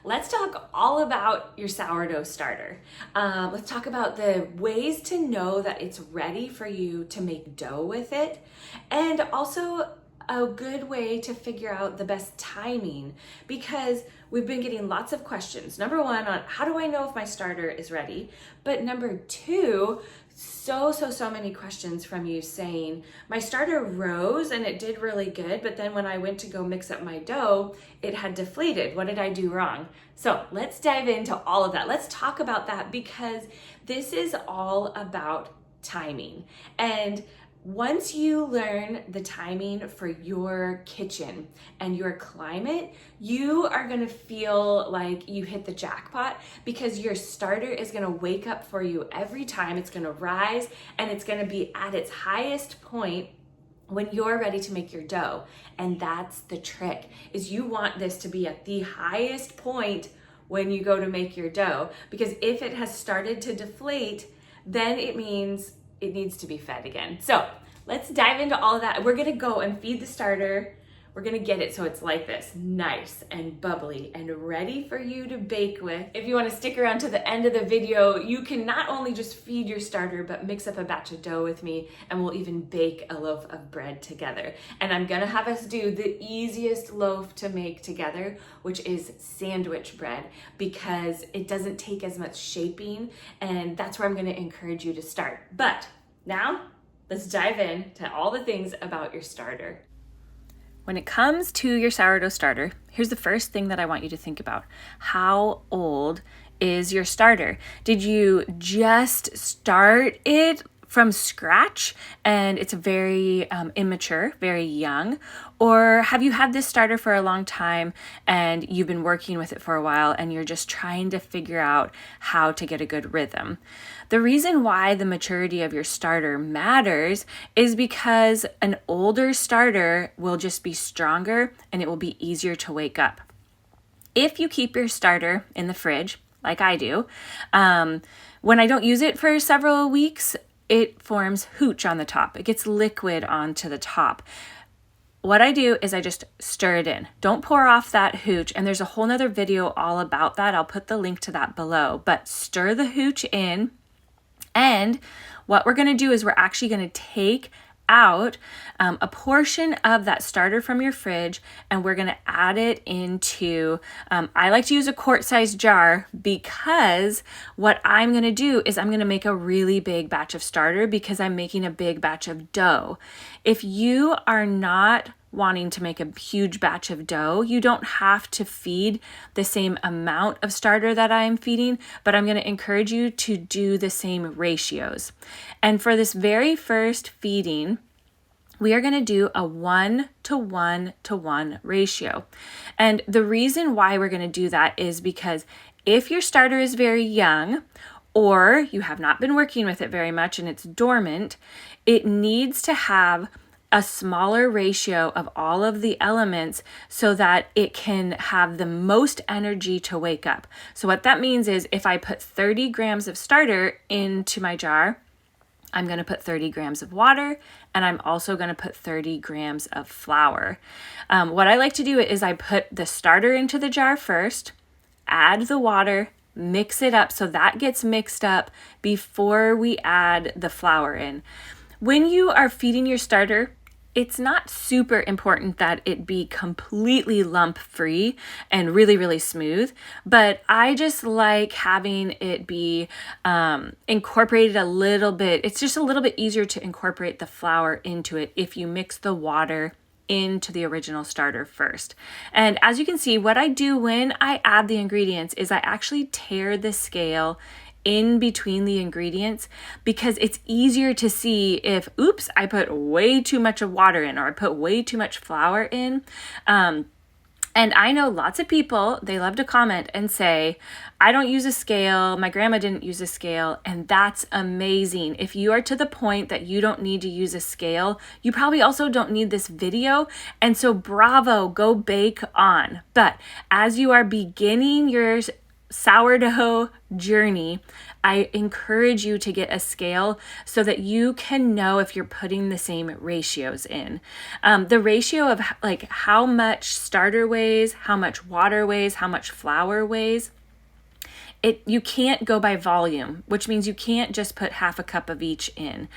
let's talk all about your sourdough starter. Let's talk about the ways to know that it's ready for you to make dough with it, and also a good way to figure out the best timing, because we've been getting lots of questions. Number one, on how do I know if my starter is ready? But number two, so many questions from you saying, my starter rose and it did really good, but then when I went to go mix up my dough, it had deflated. What did I do wrong? So let's dive into all of that. Let's talk about that, because this is all about timing. And once you learn the timing for your kitchen and your climate, you are gonna feel like you hit the jackpot, because your starter is gonna wake up for you every time. It's gonna rise and it's gonna be at its highest point when you're ready to make your dough. And that's the trick, is you want this to be at the highest point when you go to make your dough, because if it has started to deflate, then it means it needs to be fed again. So let's dive into all of that. We're gonna go and feed the starter. We're gonna get it so it's like this, nice and bubbly and ready for you to bake with. If you wanna stick around to the end of the video, you can not only just feed your starter, but mix up a batch of dough with me, and we'll even bake a loaf of bread together. And I'm gonna have us do the easiest loaf to make together, which is sandwich bread, because it doesn't take as much shaping, and that's where I'm gonna encourage you to start. But now, let's dive in to all the things about your starter. When it comes to your sourdough starter, here's the first thing that I want you to think about. How old is your starter? Did you just start it from scratch and it's very immature, very young? Or have you had this starter for a long time and you've been working with it for a while and you're just trying to figure out how to get a good rhythm? The reason why the maturity of your starter matters is because an older starter will just be stronger and it will be easier to wake up. If you keep your starter in the fridge, like I do, when I don't use it for several weeks, it forms hooch on the top. It gets liquid onto the top. What I do is I just stir it in. Don't pour off that hooch. And there's a whole nother video all about that. I'll put the link to that below. But stir the hooch in. And what we're gonna do is we're actually gonna take out a portion of that starter from your fridge, and we're gonna add it into, I like to use a quart-sized jar, because what I'm gonna do is I'm gonna make a really big batch of starter, because I'm making a big batch of dough. If you are not wanting to make a huge batch of dough, you don't have to feed the same amount of starter that I'm feeding, but I'm going to encourage you to do the same ratios. And for this very first feeding, we are going to do a 1:1:1 ratio. And the reason why we're going to do that is because if your starter is very young, or you have not been working with it very much and it's dormant, it needs to have a smaller ratio of all of the elements so that it can have the most energy to wake up. So what that means is if I put 30 grams of starter into my jar, I'm going to put 30 grams of water, and I'm also going to put 30 grams of flour. What I like to do is I put the starter into the jar first, add the water, mix it up so that gets mixed up before we add the flour in. When you are feeding your starter, it's not super important that it be completely lump free and really smooth, but I just like having it be incorporated a little bit. It's just a little bit easier to incorporate the flour into it if you mix the water into the original starter first. And as you can see, what I do when I add the ingredients is I actually tear the scale in between the ingredients, because it's easier to see if, oops, I put way too much of water in, or I put way too much flour in. And I know lots of people, they love to comment and say, I don't use a scale, my grandma didn't use a scale, and that's amazing. If you are to the point that you don't need to use a scale, you probably also don't need this video, and so bravo, go bake on. But as you are beginning your sourdough journey, I encourage you to get a scale so that you can know if you're putting the same ratios in. The ratio of like how much starter weighs, how much water weighs, how much flour weighs, you can't go by volume, which means you can't just put half a cup of each in.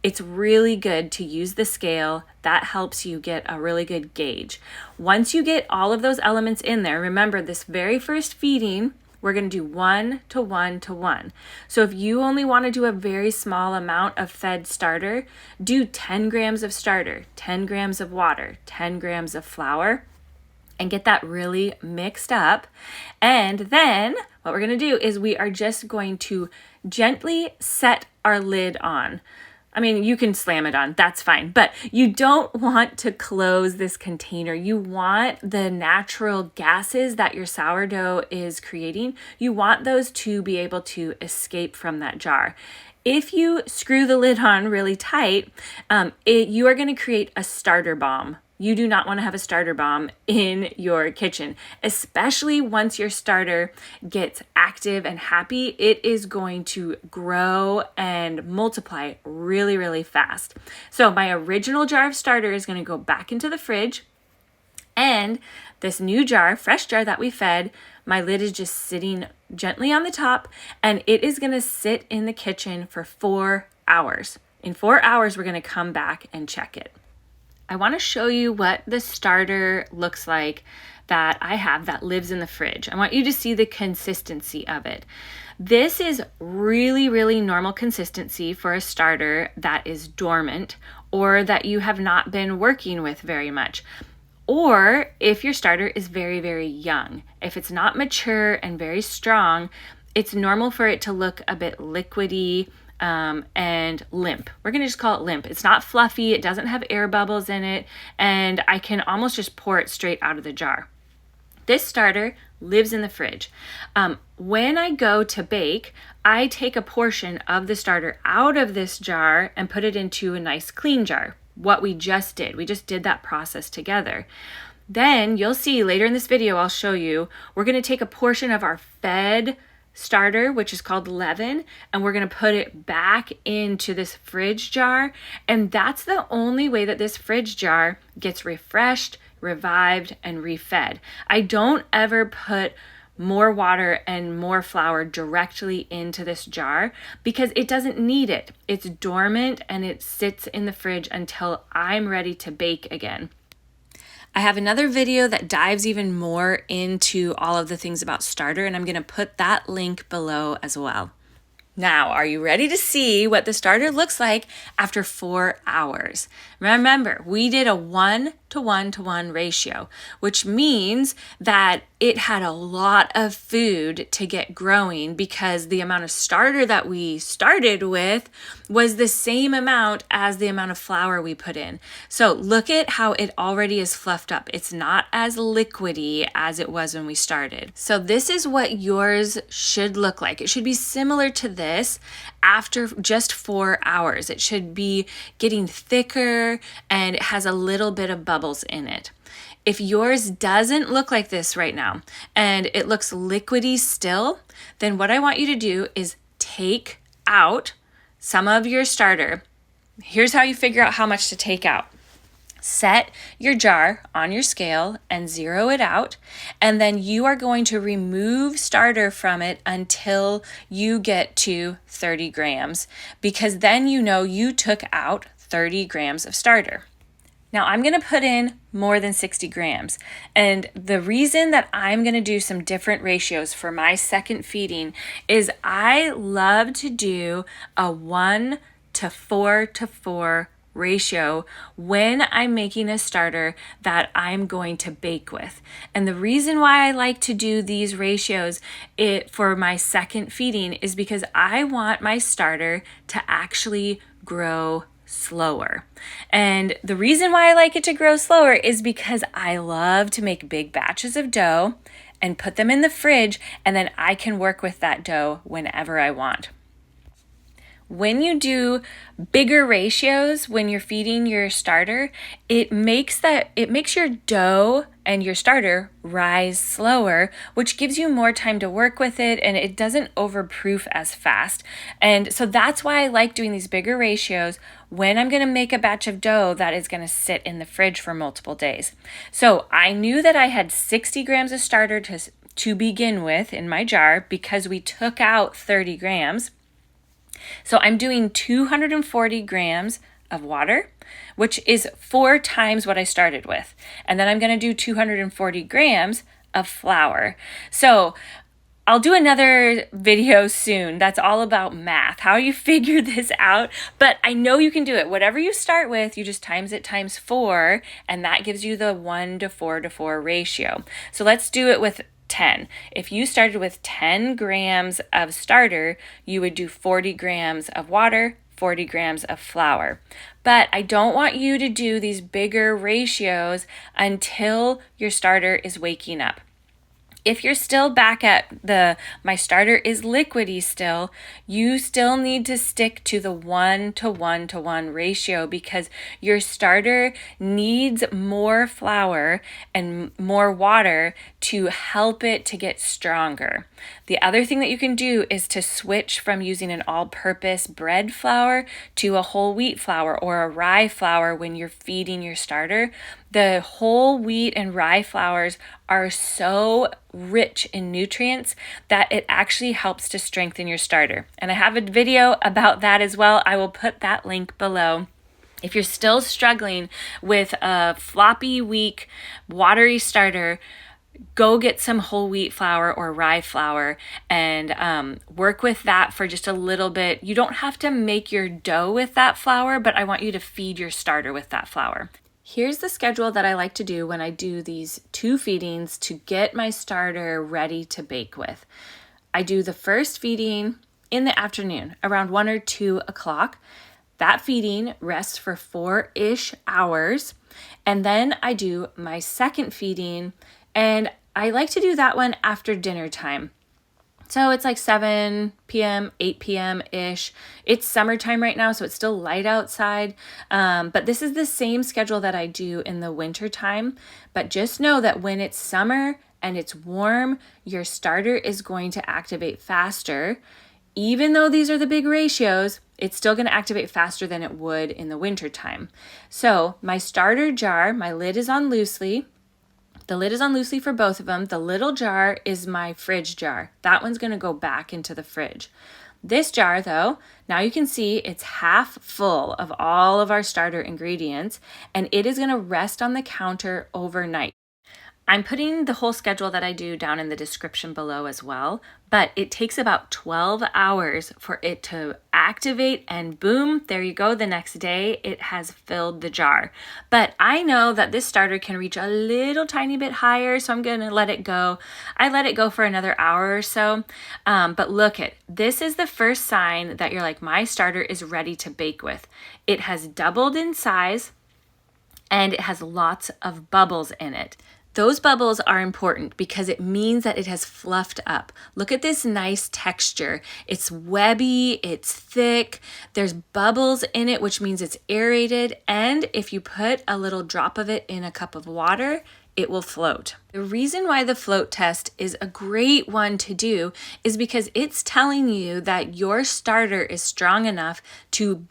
It's really good to use the scale. That helps you get a really good gauge. Once you get all of those elements in there, remember this very first feeding, we're going to do 1 to 1 to 1. So if you only want to do a very small amount of fed starter, do 10 grams of starter, 10 grams of water, 10 grams of flour, and get that really mixed up. And then what we're going to do is we are just going to gently set our lid on. I mean, you can slam it on, that's fine, but you don't want to close this container. You want the natural gases that your sourdough is creating, you want those to be able to escape from that jar. If you screw the lid on really tight, you are going to create a starter bomb. You do not want to have a starter bomb in your kitchen, especially once your starter gets active and happy. It is going to grow and multiply really, really fast. So my original jar of starter is going to go back into the fridge, and this new jar, fresh jar that we fed, my lid is just sitting gently on the top, and it is going to sit in the kitchen for 4 hours. In 4 hours, we're going to come back and check it. I want to show you what the starter looks like that I have that lives in the fridge. I want you to see the consistency of it. This is really, really normal consistency for a starter that is dormant or that you have not been working with very much. Or if your starter is very, very young. If it's not mature and very strong, it's normal for it to look a bit liquidy, and limp. We're going to just call it limp. It's not fluffy. It doesn't have air bubbles in it. And I can almost just pour it straight out of the jar. This starter lives in the fridge. When I go to bake, I take a portion of the starter out of this jar and put it into a nice clean jar. What we just did. We just did that process together. Then you'll see later in this video, I'll show you, we're going to take a portion of our fed starter, which is called levain, and we're going to put it back into this fridge jar. And that's the only way that this fridge jar gets refreshed, revived, and refed. I don't ever put more water and more flour directly into this jar because it doesn't need it. It's dormant and it sits in the fridge until I'm ready to bake again. I have another video that dives even more into all of the things about starter, and I'm going to put that link below as well. Now, are you ready to see what the starter looks like after 4 hours? Remember, we did a 1 to 1 to 1 ratio, which means that it had a lot of food to get growing because the amount of starter that we started with was the same amount as the amount of flour we put in. So look at how it already is fluffed up. It's not as liquidy as it was when we started. So this is what yours should look like. It should be similar to this after just 4 hours. It should be getting thicker and it has a little bit of bubbles in it. If yours doesn't look like this right now and it looks liquidy still, then what I want you to do is take out some of your starter. Here's how you figure out how much to take out. Set your jar on your scale and zero it out, and then you are going to remove starter from it until you get to 30 grams, because then you know you took out 30 grams of starter. Now I'm going to put in more than 60 grams. And the reason that I'm going to do some different ratios for my second feeding is I love to do a 1 to 4 to 4 ratio when I'm making a starter that I'm going to bake with. And the reason why I like to do these ratios for my second feeding is because I want my starter to actually grow slower. And the reason why I like it to grow slower is because I love to make big batches of dough and put them in the fridge, and then I can work with that dough whenever I want. When you do bigger ratios when you're feeding your starter, it makes your dough and your starter rise slower, which gives you more time to work with it and it doesn't overproof as fast. And so that's why I like doing these bigger ratios when I'm going to make a batch of dough that is going to sit in the fridge for multiple days. So I knew that I had 60 grams of starter to begin with in my jar because we took out 30 grams. So I'm doing 240 grams of water, which is 4 times what I started with. And then I'm going to do 240 grams of flour. So I'll do another video soon that's all about math, how you figure this out, but I know you can do it. Whatever you start with, you just times it times 4, and that gives you the 1 to 4 to 4 ratio. So let's do it with 10. If you started with 10 grams of starter, you would do 40 grams of water, 40 grams of flour. But I don't want you to do these bigger ratios until your starter is waking up. If you're still back at my starter is liquidy still, you still need to stick to the 1 to 1 to 1 ratio because your starter needs more flour and more water to help it to get stronger. The other thing that you can do is to switch from using an all-purpose bread flour to a whole wheat flour or a rye flour when you're feeding your starter. The whole wheat and rye flours are so rich in nutrients that it actually helps to strengthen your starter. And I have a video about that as well. I will put that link below. If you're still struggling with a floppy, weak, watery starter, go get some whole wheat flour or rye flour and work with that for just a little bit. You don't have to make your dough with that flour, but I want you to feed your starter with that flour. Here's the schedule that I like to do when I do these 2 feedings to get my starter ready to bake with. I do the first feeding in the afternoon around 1 or 2 o'clock. That feeding rests for 4-ish hours. And then I do my second feeding, and I like to do that one after dinner time. So it's like 7 p.m., 8 p.m.-ish. It's summertime right now, so it's still light outside. But this is the same schedule that I do in the winter time. But just know that when it's summer and it's warm, your starter is going to activate faster. Even though these are the big ratios, it's still going to activate faster than it would in the winter time. So my starter jar, my lid is on loosely. The lid is on loosely for both of them. The little jar is my fridge jar. That one's going to go back into the fridge. This jar, though, now you can see it's half full of all of our starter ingredients, and it is going to rest on the counter overnight. I'm putting the whole schedule that I do down in the description below as well, but it takes about 12 hours for it to activate, and boom, there you go. The next day it has filled the jar. But I know that this starter can reach a little tiny bit higher, so I'm gonna let it go. I let it go for another hour or so. But look this is the first sign that you're like, my starter is ready to bake with. It has doubled in size and it has lots of bubbles in it. Those bubbles are important because it means that it has fluffed up. Look at this nice texture. It's webby, it's thick, there's bubbles in it, which means it's aerated, and if you put a little drop of it in a cup of water, it will float. The reason why the float test is a great one to do is because it's telling you that your starter is strong enough to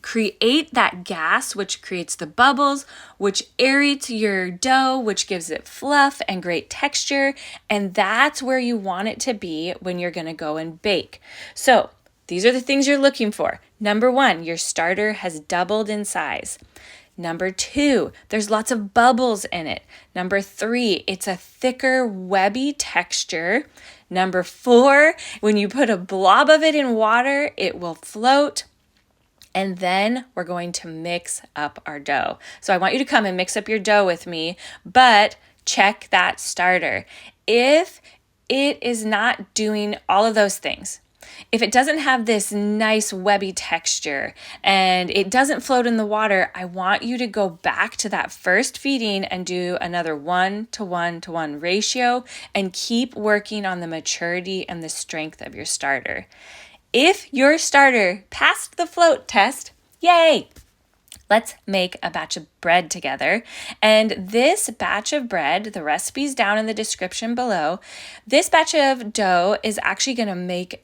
create that gas, which creates the bubbles, which aerates your dough, which gives it fluff and great texture. And that's where you want it to be when you're going to go and bake. So these are the things you're looking for. Number 1, your starter has doubled in size. Number 2, there's lots of bubbles in it. Number 3, it's a thicker, webby texture. Number 4, when you put a blob of it in water, it will float. And then we're going to mix up our dough. So I want you to come and mix up your dough with me, but check that starter. If it is not doing all of those things, if it doesn't have this nice webby texture and it doesn't float in the water, I want you to go back to that first feeding and do another 1 to 1 to 1 ratio and keep working on the maturity and the strength of your starter. If your starter passed the float test, yay! Let's make a batch of bread together. And this batch of bread, the recipe's down in the description below. This batch of dough is actually going to make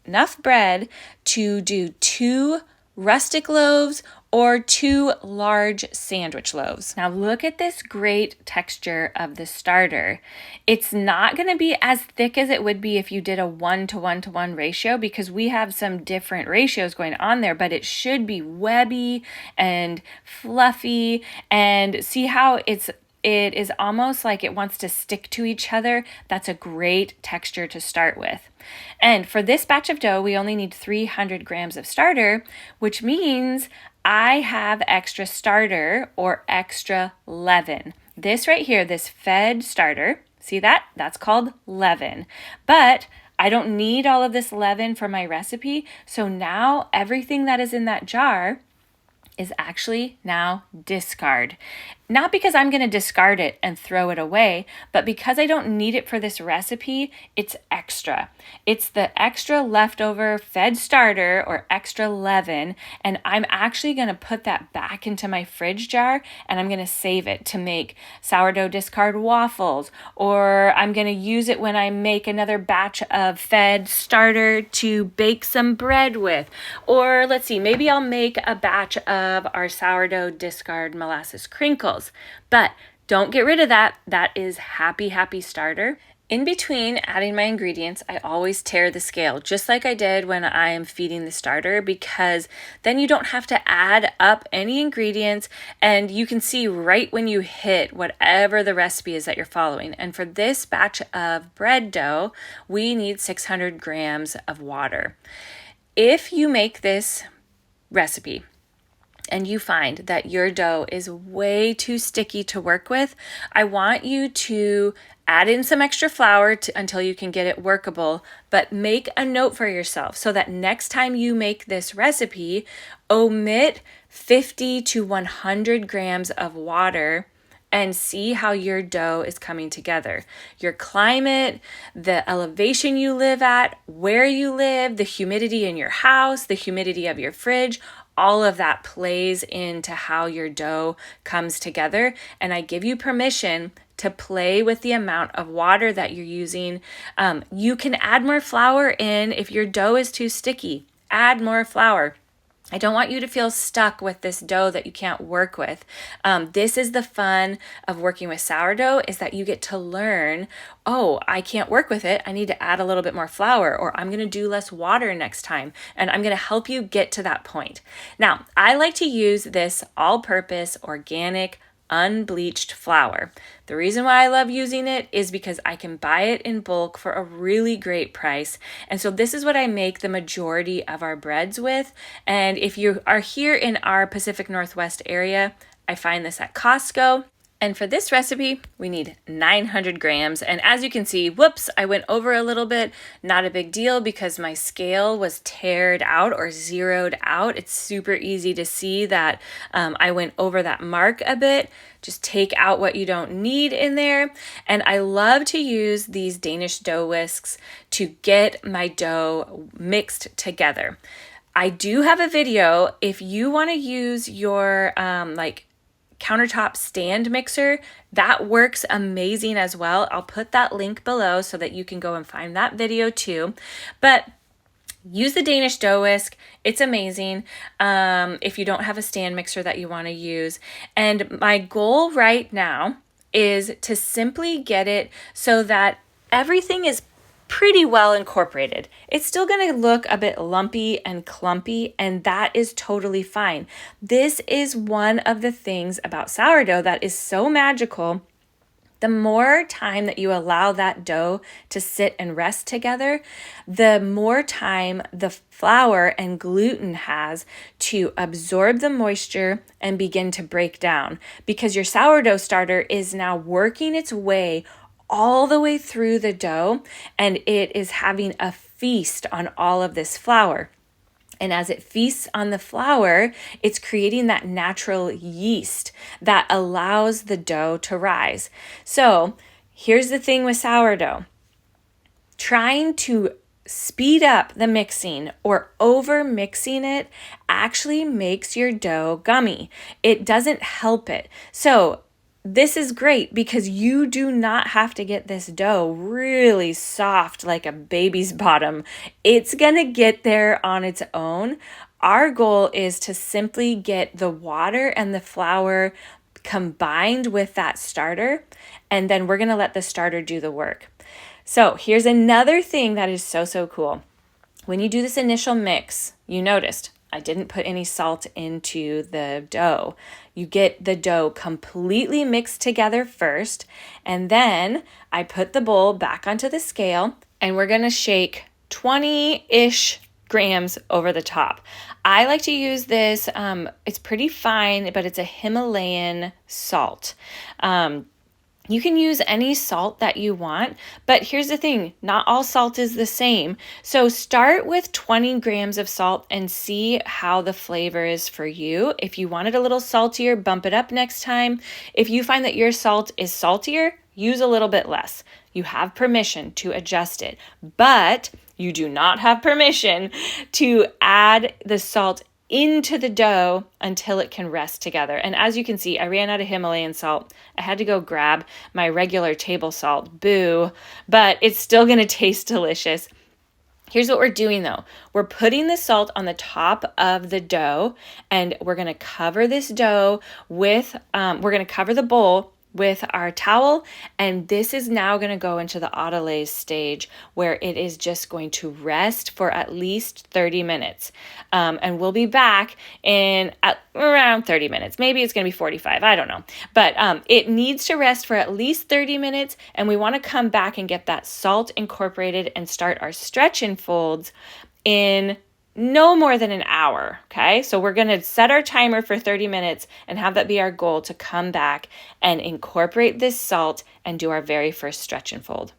enough bread to do 2 rustic loaves or 2 large sandwich loaves. Now look at this great texture of the starter. It's not going to be as thick as it would be if you did a 1:1:1 ratio, because we have some different ratios going on there, but it should be webby and fluffy, and see how it is almost like it wants to stick to each other. That's a great texture to start with. And for this batch of dough, we only need 300 grams of starter, which means I have extra starter or extra leaven. This right here, this fed starter, see that? That's called leaven. But I don't need all of this leaven for my recipe. So now everything that is in that jar is actually now discard. Not because I'm going to discard it and throw it away, but because I don't need it for this recipe, it's extra. It's the extra leftover fed starter or extra leaven, and I'm actually going to put that back into my fridge jar, and I'm going to save it to make sourdough discard waffles, or I'm going to use it when I make another batch of fed starter to bake some bread with. Or let's see, maybe I'll make a batch of our sourdough discard molasses crinkles. But don't get rid of that. That is happy starter. In between adding my ingredients, I always tare the scale, just like I did when I am feeding the starter, because then you don't have to add up any ingredients, and you can see right when you hit whatever the recipe is that you're following. And for this batch of bread dough, we need 600 grams of water. If you make this recipe and you find that your dough is way too sticky to work with, I want you to add in some extra flour until you can get it workable, but make a note for yourself so that next time you make this recipe, omit 50 to 100 grams of water and see how your dough is coming together. Your climate, the elevation you live at, where you live, the humidity in your house, the humidity of your fridge, all of that plays into how your dough comes together. And I give you permission to play with the amount of water that you're using. You can add more flour in if your dough is too sticky. Add more flour. I don't want you to feel stuck with this dough that you can't work with. This is the fun of working with sourdough, is that you get to learn, oh, I can't work with it. I need to add a little bit more flour, or I'm going to do less water next time. And I'm going to help you get to that point. Now, I like to use this all-purpose organic unbleached flour. The reason why I love using it is because I can buy it in bulk for a really great price. And so this is what I make the majority of our breads with. And if you are here in our Pacific Northwest area, I find this at Costco. And for this recipe, we need 900 grams. And as you can see, whoops, I went over a little bit. Not a big deal because my scale was tared out or zeroed out. It's super easy to see that I went over that mark a bit. Just take out what you don't need in there. And I love to use these Danish dough whisks to get my dough mixed together. I do have a video. If you want to use your countertop stand mixer, that works amazing as well. I'll put that link below so that you can go and find that video too. But use the Danish dough whisk. It's amazing if you don't have a stand mixer that you want to use. And my goal right now is to simply get it so that everything is pretty well incorporated. It's still going to look a bit lumpy and clumpy, and that is totally fine. This is one of the things about sourdough that is so magical. The more time that you allow that dough to sit and rest together, the more time the flour and gluten has to absorb the moisture and begin to break down, because your sourdough starter is now working its way all the way through the dough, and it is having a feast on all of this flour. And as it feasts on the flour, it's creating that natural yeast that allows the dough to rise. So here's the thing with sourdough. Trying to speed up the mixing or over mixing it actually makes your dough gummy. It doesn't help it. So this is great because you do not have to get this dough really soft like a baby's bottom. It's going to get there on its own. Our goal is to simply get the water and the flour combined with that starter, and then we're going to let the starter do the work. So here's another thing that is so cool. When you do this initial mix, you noticed I didn't put any salt into the dough. You get the dough completely mixed together first, and then I put the bowl back onto the scale, and we're gonna shake 20-ish grams over the top. I like to use this, it's pretty fine, but it's a Himalayan salt. You can use any salt that you want, but here's the thing, not all salt is the same. So start with 20 grams of salt and see how the flavor is for you. If you want it a little saltier, bump it up next time. If you find that your salt is saltier, use a little bit less. You have permission to adjust it, but you do not have permission to add the salt into the dough until it can rest together. And as you can see, I ran out of Himalayan salt. I had to go grab my regular table salt, boo, but it's still gonna taste delicious. Here's what we're doing though. We're putting the salt on the top of the dough, and we're gonna cover this dough with, we're gonna cover the bowl with our towel, and this is now going to go into the autolyse stage where it is just going to rest for at least 30 minutes. And we'll be back in around 30 minutes. Maybe it's going to be 45, I don't know. But it needs to rest for at least 30 minutes, and we want to come back and get that salt incorporated and start our stretch and folds in no more than an hour, okay? So we're gonna set our timer for 30 minutes and have that be our goal to come back and incorporate this salt and do our very first stretch and fold.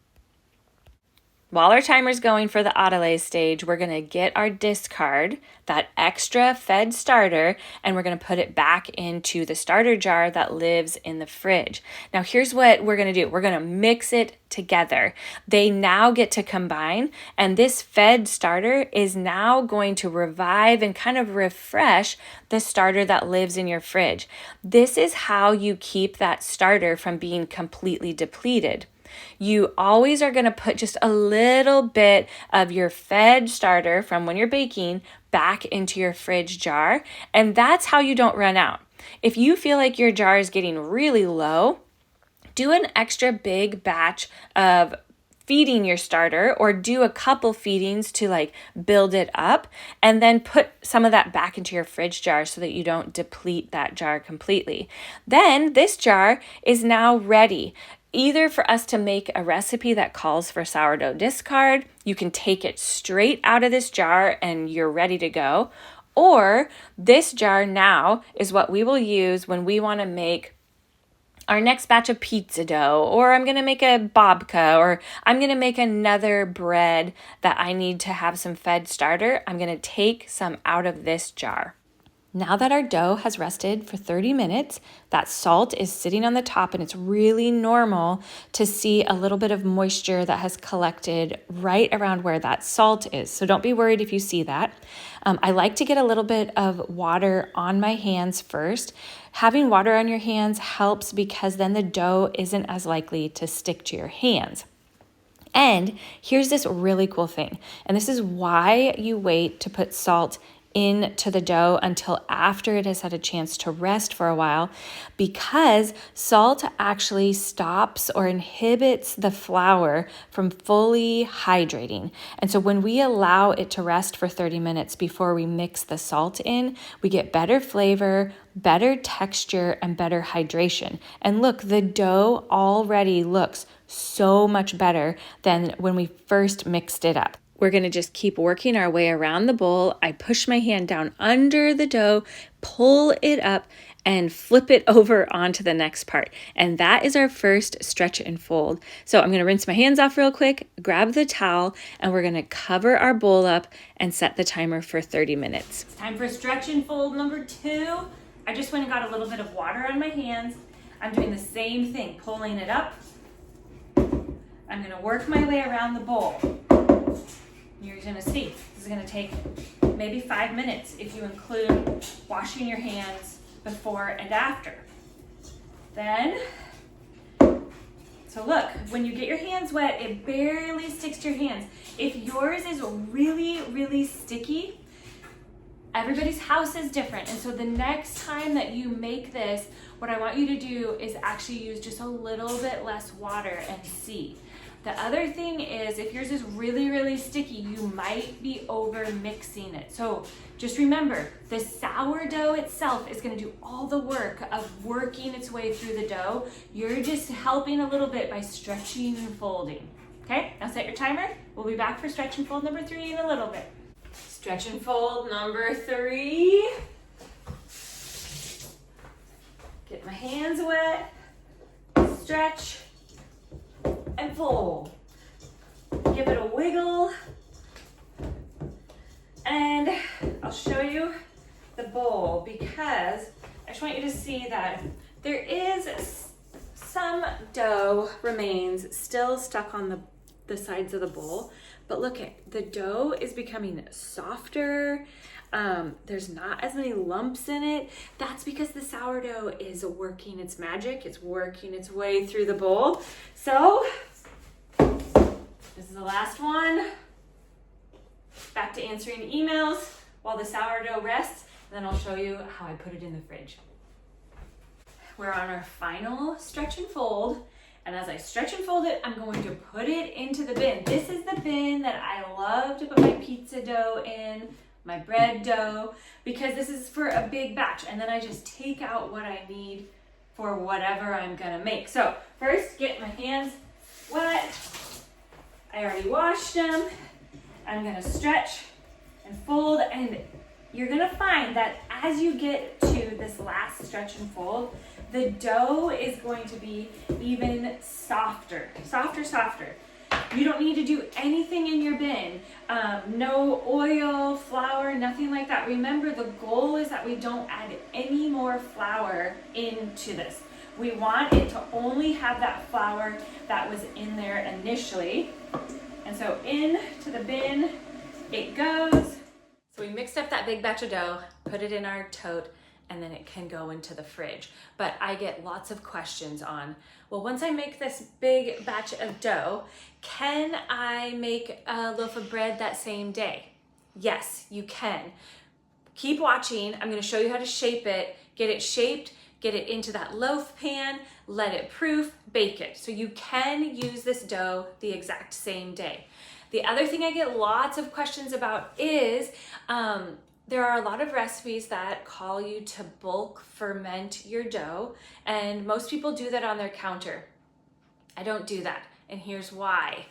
While our timer's going for the autolyse stage, we're gonna get our discard, that extra fed starter, and we're gonna put it back into the starter jar that lives in the fridge. Now here's what we're gonna do. We're gonna mix it together. They now get to combine, and this fed starter is now going to revive and kind of refresh the starter that lives in your fridge. This is how you keep that starter from being completely depleted. You always are going to put just a little bit of your fed starter from when you're baking back into your fridge jar, and that's how you don't run out. If you feel like your jar is getting really low, do an extra big batch of feeding your starter, or do a couple feedings to like build it up, and then put some of that back into your fridge jar so that you don't deplete that jar completely. Then this jar is now ready either for us to make a recipe that calls for sourdough discard. You can take it straight out of this jar and you're ready to go. Or this jar now is what we will use when we want to make our next batch of pizza dough, or I'm going to make a babka, or I'm going to make another bread that I need to have some fed starter. I'm going to take some out of this jar. Now that our dough has rested for 30 minutes, that salt is sitting on the top, and it's really normal to see a little bit of moisture that has collected right around where that salt is. So don't be worried if you see that. I like to get a little bit of water on my hands first. Having water on your hands helps because then the dough isn't as likely to stick to your hands. And here's this really cool thing, and this is why you wait to put salt into the dough until after it has had a chance to rest for a while, because salt actually stops or inhibits the flour from fully hydrating. And so when we allow it to rest for 30 minutes before we mix the salt in, we get better flavor, better texture, and better hydration. And look, the dough already looks so much better than when we first mixed it up. We're going to just keep working our way around the bowl. I push my hand down under the dough, pull it up, and flip it over onto the next part. And that is our first stretch and fold. So I'm going to rinse my hands off real quick, grab the towel, and we're going to cover our bowl up and set the timer for 30 minutes. It's time for stretch and fold number 2. I just went and got a little bit of water on my hands. I'm doing the same thing, pulling it up. I'm going to work my way around the bowl. You're gonna see, this is gonna take maybe 5 minutes if you include washing your hands before and after. Then, so look, when you get your hands wet, it barely sticks to your hands. If yours is really, really sticky, everybody's house is different. And so the next time that you make this, what I want you to do is actually use just a little bit less water and see. The other thing is, if yours is really, really sticky, you might be over mixing it. So just remember, the sourdough itself is gonna do all the work of working its way through the dough. You're just helping a little bit by stretching and folding. Okay, now set your timer. We'll be back for stretch and fold number 3 in a little bit. Stretch and fold number 3. Get my hands wet, stretch, and fold. Give it a wiggle, and I'll show you the bowl because I just want you to see that there is some dough remains still stuck on the sides of the bowl, but look at the dough is becoming softer. There's not as many lumps in it. That's because the sourdough is working its magic. It's working its way through the bowl. So this is the last one. Back to answering emails while the sourdough rests, and then I'll show you how I put it in the fridge. We're on our final stretch and fold, and as I stretch and fold it, I'm going to put it into the bin. This is the bin that I love to put my pizza dough in, my bread dough, because this is for a big batch, and then I just take out what I need for whatever I'm gonna make. So first, get my hands wet. I already washed them. I'm gonna stretch and fold, and you're gonna find that as you get to this last stretch and fold, the dough is going to be even softer, softer. You don't need to do anything in your bin. No oil, flour, nothing like that. Remember, the goal is that we don't add any more flour into this. We want it to only have that flour that was in there initially. And so into the bin it goes. So we mixed up that big batch of dough, put it in our tote, and then it can go into the fridge. But I get lots of questions on, well, once I make this big batch of dough, can I make a loaf of bread that same day? Yes, you can. Keep watching. I'm gonna show you how to shape it, get it shaped, get it into that loaf pan, let it proof, bake it. So you can use this dough the exact same day. The other thing I get lots of questions about is, there are a lot of recipes that call you to bulk ferment your dough, and most people do that on their counter. I don't do that, and here's why.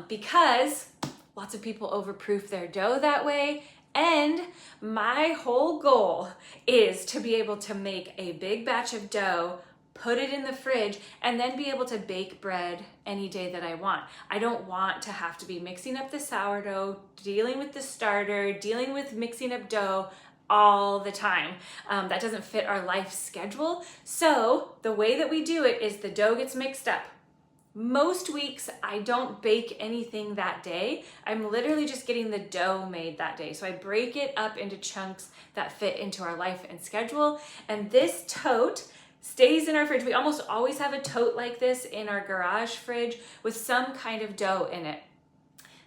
Because lots of people overproof their dough that way, and my whole goal is to be able to make a big batch of dough, put it in the fridge, and then be able to bake bread any day that I want. I don't want to have to be mixing up the sourdough, dealing with the starter, dealing with mixing up dough all the time. That doesn't fit our life schedule. So the way that we do it is the dough gets mixed up. Most weeks I don't bake anything that day. I'm literally just getting the dough made that day. So I break it up into chunks that fit into our life and schedule. And this tote stays in our fridge. We almost always have a tote like this in our garage fridge with some kind of dough in it.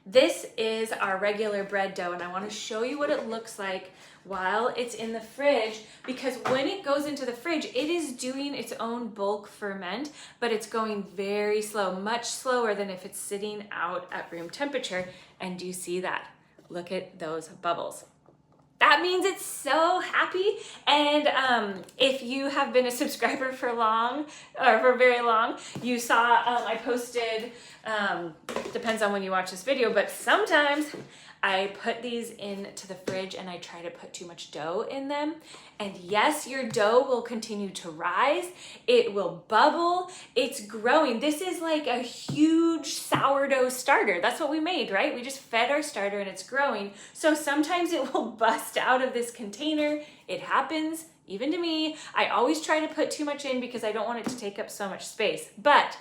This is our regular bread dough, and I want to show you what it looks like while it's in the fridge, because when it goes into the fridge, it is doing its own bulk ferment, but it's going very slow, much slower than if it's sitting out at room temperature. And do you see that? Look at those bubbles. That means it's so happy. And if you have been a subscriber for very long, you saw I posted, depends on when you watch this video, but sometimes I put these into the fridge and I try to put too much dough in them. And yes, your dough will continue to rise. It will bubble. It's growing. This is like a huge sourdough starter. That's what we made, right? We just fed our starter and it's growing. So sometimes it will bust out of this container. It happens, even to me. I always try to put too much in because I don't want it to take up so much space. But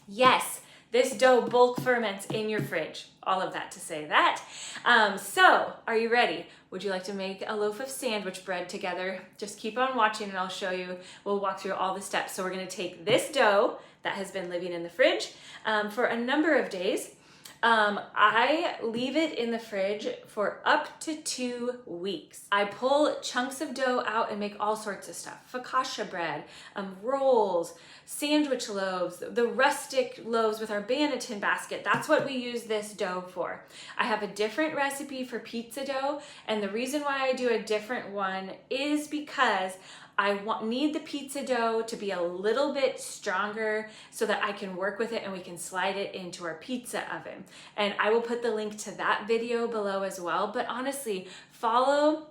yes, This dough bulk ferments in your fridge. All of that to say that. So, are you ready? Would you like to make a loaf of sandwich bread together? Just keep on watching and I'll show you. We'll walk through all the steps. So we're gonna take this dough that has been living in the fridge for a number of days. I leave it in the fridge for up to 2 weeks. I pull chunks of dough out and make all sorts of stuff. Focaccia bread, rolls, sandwich loaves, the rustic loaves with our banneton basket. That's what we use this dough for. I have a different recipe for pizza dough, and the reason why I do a different one is because I need the pizza dough to be a little bit stronger so that I can work with it and we can slide it into our pizza oven. And I will put the link to that video below as well. But honestly, follow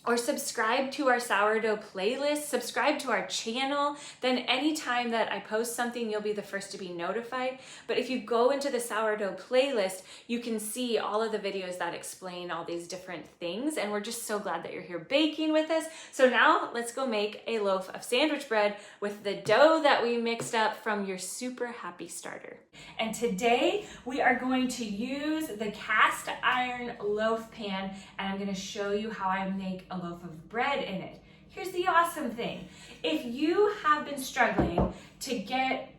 or subscribe to our sourdough playlist, subscribe to our channel, then anytime that I post something, you'll be the first to be notified. But if you go into the sourdough playlist, you can see all of the videos that explain all these different things. And we're just so glad that you're here baking with us. So now let's go make a loaf of sandwich bread with the dough that we mixed up from your super happy starter. And today we are going to use the cast iron loaf pan, and I'm going to show you how I make a loaf of bread in it. Here's the awesome thing. If you have been struggling to get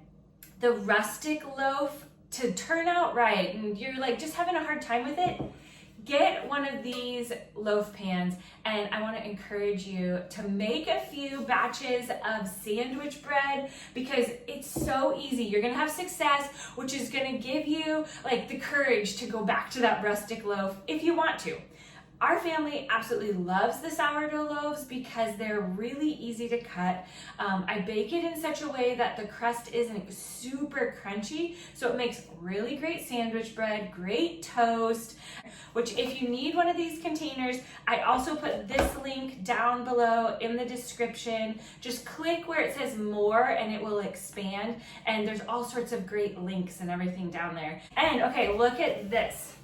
the rustic loaf to turn out right and you're like just having a hard time with it, get one of these loaf pans, and I want to encourage you to make a few batches of sandwich bread because it's so easy. You're gonna have success, which is gonna give you like the courage to go back to that rustic loaf if you want to. Our family absolutely loves the sourdough loaves because they're really easy to cut. I bake it in such a way that the crust isn't super crunchy, so it makes really great sandwich bread, great toast, which if you need one of these containers, I also put this link down below in the description. Just click where it says more and it will expand, and there's all sorts of great links and everything down there. And okay, look at this.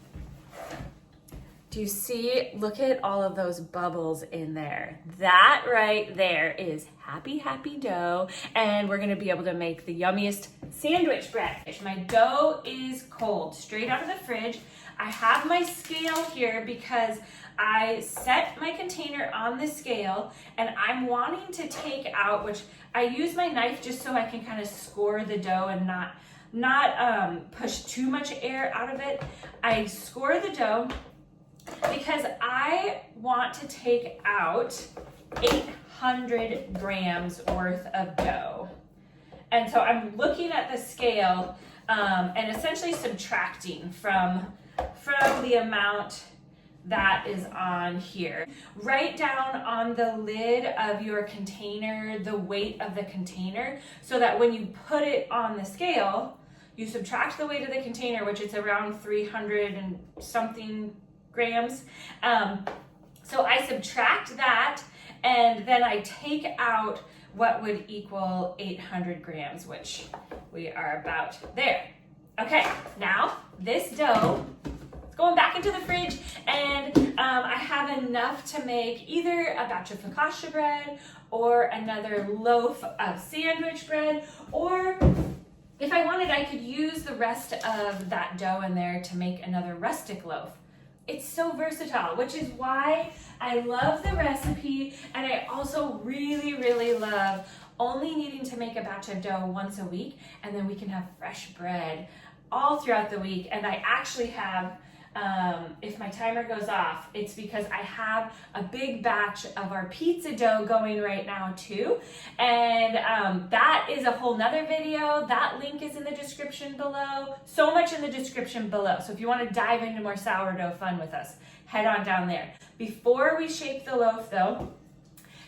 Do you see? Look at all of those bubbles in there. That right there is happy, happy dough. And we're gonna be able to make the yummiest sandwich bread. My dough is cold, straight out of the fridge. I have my scale here because I set my container on the scale and I'm wanting to take out, which I use my knife just so I can kind of score the dough and not push too much air out of it. I score the dough because I want to take out 800 grams worth of dough. And so I'm looking at the scale and essentially subtracting from the amount that is on here. Write down on the lid of your container the weight of the container so that when you put it on the scale, you subtract the weight of the container, which is around 300 and something grams. So I subtract that and then I take out what would equal 800 grams, which we are about there. Okay, now this dough is going back into the fridge, and I have enough to make either a batch of focaccia bread or another loaf of sandwich bread, or if I wanted, I could use the rest of that dough in there to make another rustic loaf. It's so versatile, which is why I love the recipe, and I also really, really love only needing to make a batch of dough once a week, and then we can have fresh bread all throughout the week. And I actually have, if my timer goes off, it's because I have a big batch of our pizza dough going right now too. And that is a whole nother video. That link is in the description below. So much in the description below. So if you want to dive into more sourdough fun with us, head on down there. Before we shape the loaf though,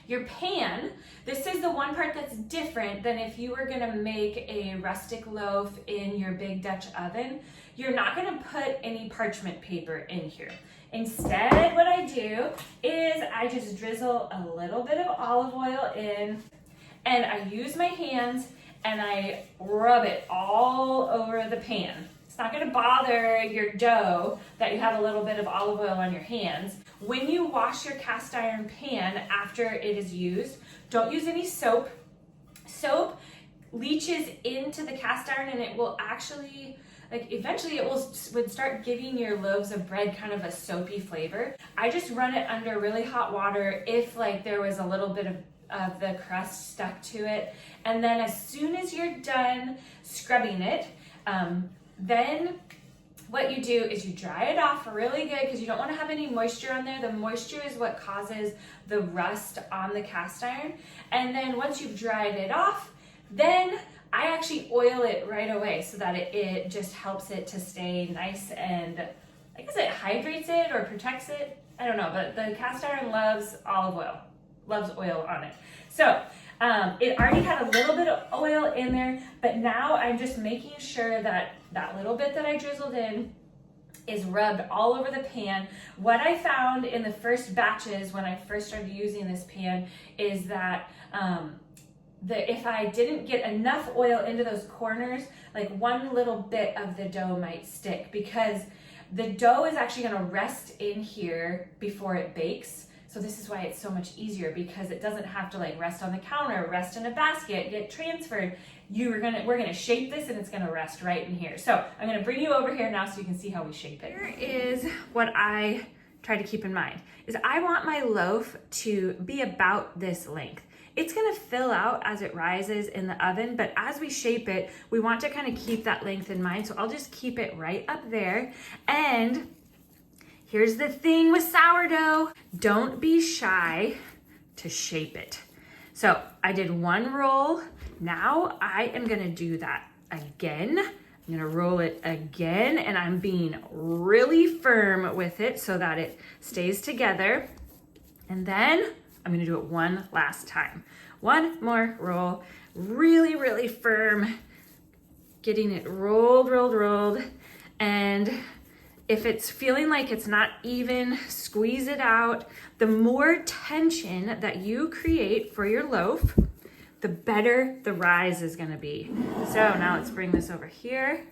your pan, this is the one part that's different than if you were gonna make a rustic loaf in your big Dutch oven. You're not gonna put any parchment paper in here. Instead, what I do is I just drizzle a little bit of olive oil in, and I use my hands and I rub it all over the pan. It's not gonna bother your dough that you have a little bit of olive oil on your hands. When you wash your cast iron pan after it is used, don't use any soap. Soap leaches into the cast iron and it will actually like eventually it would start giving your loaves of bread kind of a soapy flavor. I just run it under really hot water if like there was a little bit of the crust stuck to it. And then as soon as you're done scrubbing it, then what you do is you dry it off really good because you don't want to have any moisture on there. The moisture is what causes the rust on the cast iron. And then once you've dried it off, then I actually oil it right away so that it just helps it to stay nice, and I guess it hydrates it or protects it. I don't know, but the cast iron loves olive oil, loves oil on it. So it already had a little bit of oil in there, but now I'm just making sure that that little bit that I drizzled in is rubbed all over the pan. What I found in the first batches when I first started using this pan is that if I didn't get enough oil into those corners, like one little bit of the dough might stick, because the dough is actually going to rest in here before it bakes. So this is why it's so much easier, because it doesn't have to like rest on the counter, rest in a basket, get transferred. We're gonna shape this and it's gonna rest right in here. So I'm gonna bring you over here now so you can see how we shape it. Here is what I try to keep in mind, is I want my loaf to be about this length. It's gonna fill out as it rises in the oven, but as we shape it, we want to kind of keep that length in mind. So I'll just keep it right up there. And here's the thing with sourdough, don't be shy to shape it. So I did one roll. Now I am gonna do that again. I'm gonna roll it again, and I'm being really firm with it so that it stays together. And then I'm gonna do it one last time. One more roll, really, really firm, getting it rolled, rolled, rolled. And if it's feeling like it's not even, squeeze it out. The more tension that you create for your loaf, the better the rise is gonna be. So now let's bring this over here,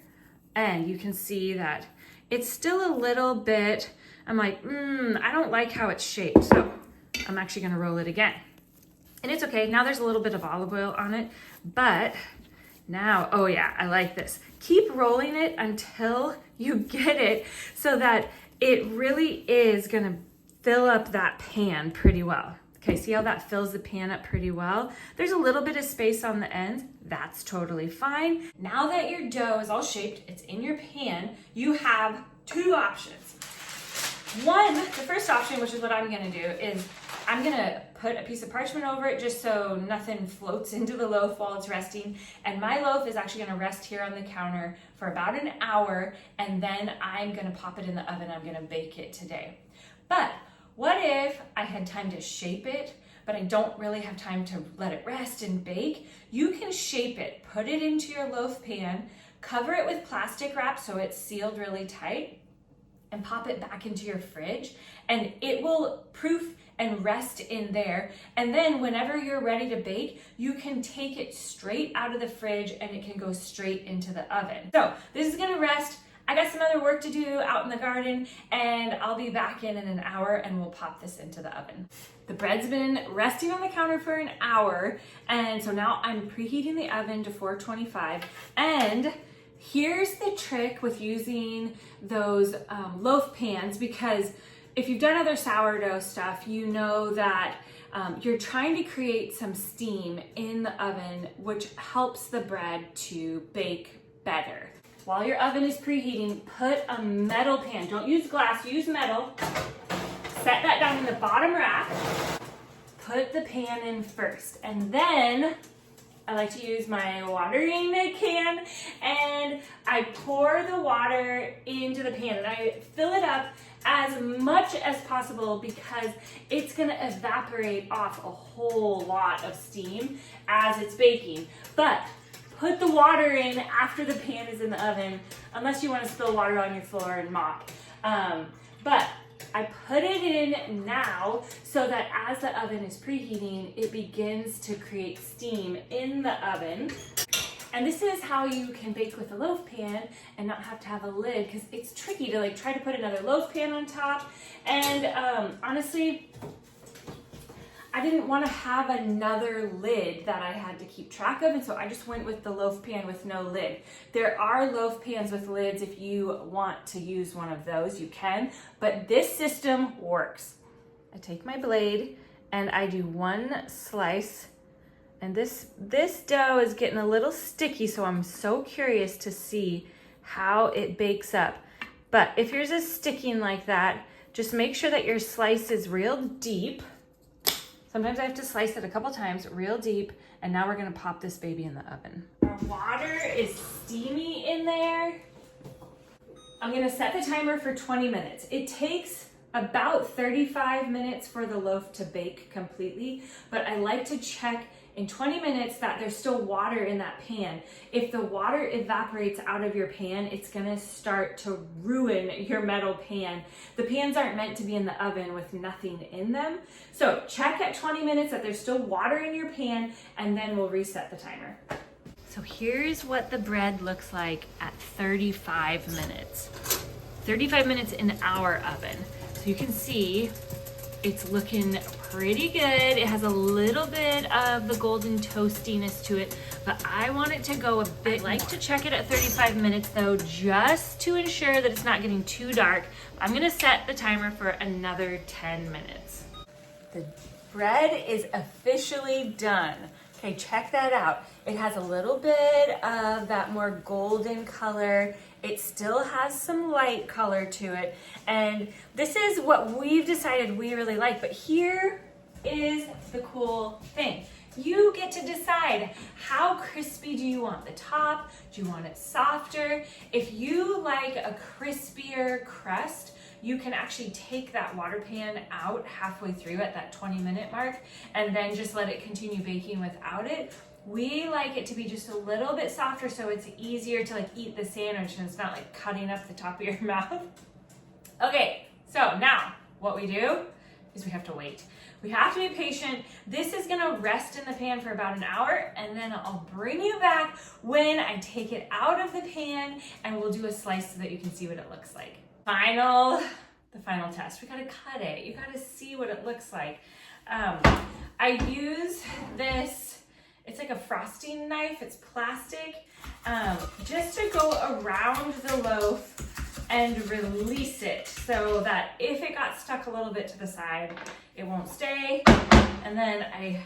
and you can see that it's still a little bit, I'm like, I don't like how it's shaped. So I'm actually gonna roll it again. And it's okay, now there's a little bit of olive oil on it, but now, oh yeah, I like this. Keep rolling it until you get it so that it really is gonna fill up that pan pretty well. Okay, see how that fills the pan up pretty well? There's a little bit of space on the ends. That's totally fine. Now that your dough is all shaped, it's in your pan, you have two options. One, the first option, which is what I'm gonna do, is I'm gonna put a piece of parchment over it just so nothing floats into the loaf while it's resting. And my loaf is actually gonna rest here on the counter for about an hour, and then I'm gonna pop it in the oven. I'm gonna bake it today. But what if I had time to shape it, but I don't really have time to let it rest and bake? You can shape it, put it into your loaf pan, cover it with plastic wrap so it's sealed really tight, and pop it back into your fridge, and it will proof and rest in there. And then whenever you're ready to bake, you can take it straight out of the fridge and it can go straight into the oven. So this is gonna rest. I got some other work to do out in the garden, and I'll be back in an hour and we'll pop this into the oven. The bread's been resting on the counter for an hour, and so now I'm preheating the oven to 425. And here's the trick with using those loaf pans, because if you've done other sourdough stuff, you know that you're trying to create some steam in the oven, which helps the bread to bake better. While your oven is preheating, put a metal pan. Don't use glass, use metal. Set that down in the bottom rack. Put the pan in first, and then I like to use my watering can, and I pour the water into the pan, and I fill it up as much as possible because it's gonna evaporate off a whole lot of steam as it's baking. But put the water in after the pan is in the oven, unless you want to spill water on your floor and mop. But I put it in now so that as the oven is preheating, it begins to create steam in the oven. And this is how you can bake with a loaf pan and not have to have a lid, because it's tricky to like try to put another loaf pan on top. And honestly, I didn't want to have another lid that I had to keep track of, and so I just went with the loaf pan with no lid. There are loaf pans with lids. If you want to use one of those, you can, but this system works. I take my blade and I do one slice, and this dough is getting a little sticky, so I'm so curious to see how it bakes up. But if yours is sticking like that, just make sure that your slice is real deep. Sometimes I have to slice it a couple times, real deep, and now we're gonna pop this baby in the oven. Our water is steamy in there. I'm gonna set the timer for 20 minutes. It takes about 35 minutes for the loaf to bake completely, but I like to check in 20 minutes that there's still water in that pan. If the water evaporates out of your pan, it's gonna start to ruin your metal pan. The pans aren't meant to be in the oven with nothing in them. So check at 20 minutes that there's still water in your pan, and then we'll reset the timer. So here's what the bread looks like at 35 minutes. 35 minutes in our oven. So you can see it's looking pretty good. It has a little bit of the golden toastiness to it, but I want it to go a bit. I like to check it at 35 minutes though, just to ensure that it's not getting too dark. I'm gonna set the timer for another 10 minutes. The bread is officially done. Okay, check that out. It has a little bit of that more golden color. It still has some light color to it. And this is what we've decided we really like. But here is the cool thing. You get to decide, how crispy do you want the top? Do you want it softer? If you like a crispier crust, you can actually take that water pan out halfway through at that 20-minute mark and then just let it continue baking without it. We like it to be just a little bit softer so it's easier to eat the sandwich and it's not cutting up the top of your mouth. Okay, so now what we do is we have to wait. We have to be patient. This is gonna rest in the pan for about an hour, and then I'll bring you back when I take it out of the pan and we'll do a slice so that you can see what it looks like. The final test. We gotta cut it. You gotta see what it looks like. I use this, it's like a frosting knife, it's plastic, just to go around the loaf and release it so that if it got stuck a little bit to the side, it won't stay. And then I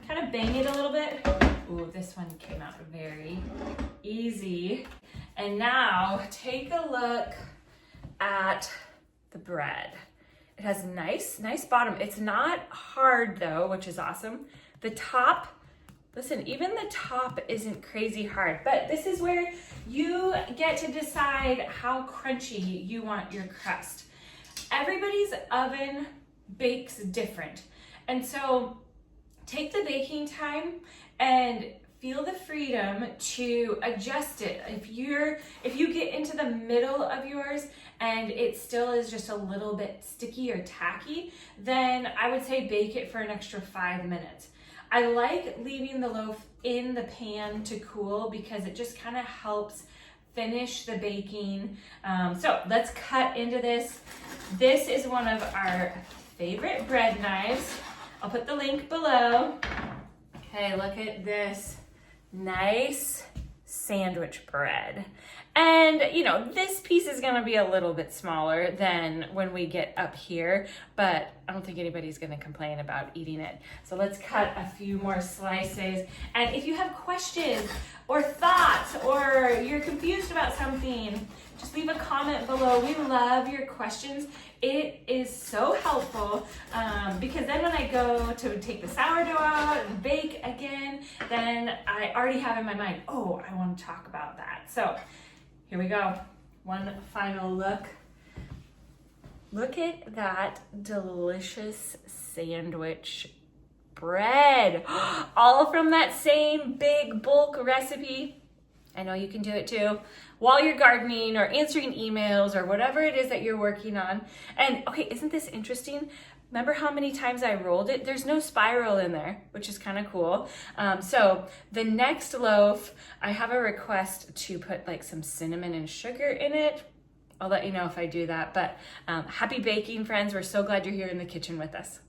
kind of bang it a little bit. Ooh, this one came out very easy. And now take a look at the bread. It has nice bottom. It's not hard though, which is awesome. The top, listen, even the top isn't crazy hard, but this is where you get to decide how crunchy you want your crust. Everybody's oven bakes different. And so take the baking time and feel the freedom to adjust it. If you get into the middle of yours and it still is just a little bit sticky or tacky, then I would say bake it for an extra 5 minutes. I like leaving the loaf in the pan to cool because it just kind of helps finish the baking. So let's cut into this. This is one of our favorite bread knives. I'll put the link below. Okay, look at this nice sandwich bread. And this piece is gonna be a little bit smaller than when we get up here, but I don't think anybody's gonna complain about eating it. So let's cut a few more slices. And if you have questions or thoughts or you're confused about something, just leave a comment below. We love your questions. It is so helpful because then when I go to take the sourdough out and bake again, then I already have in my mind, oh, I want to talk about that. So here we go. One final look. Look at that delicious sandwich bread. All from that same big bulk recipe. I know you can do it too while you're gardening or answering emails or whatever it is that you're working on. And okay, isn't this interesting? Remember how many times I rolled it? There's no spiral in there, which is kind of cool. So the next loaf, I have a request to put some cinnamon and sugar in it. I'll let you know if I do that. But happy baking, friends. We're so glad you're here in the kitchen with us.